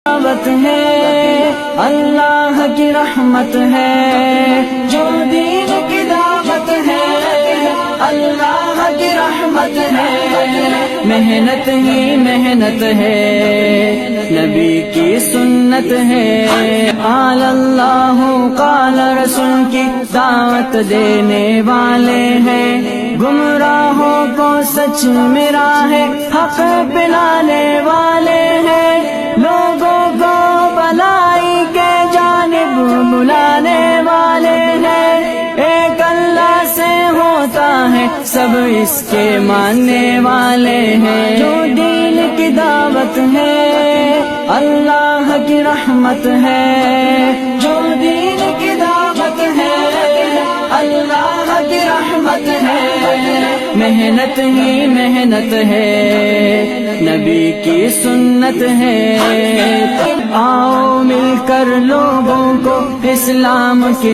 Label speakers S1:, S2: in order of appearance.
S1: دعوت ہے، اللہ کی رحمت ہے، جو دین کی دعوت ہے، اللہ کی رحمت ہے، محنت ہی محنت ہے، نبی کی سنت ہے، قال اللہ قال رسول کی دعوت دینے والے ہیں، گمراہوں کو سچ میں راہ حق پلانے والے ہیں، لوگوں کو بھلائی کے جانب بلانے والے ہیں، ایک اللہ سے ہوتا ہے سب اس کے ماننے والے ہیں، جو دین کی دعوت ہے، اللہ کی رحمت ہے، جو دین کی دعوت ہے، اللہ کی رحمت ہے، محنت ہی محنت ہے، نبی کی سنت ہے، آؤ مل کر لوگوں کو اسلام کی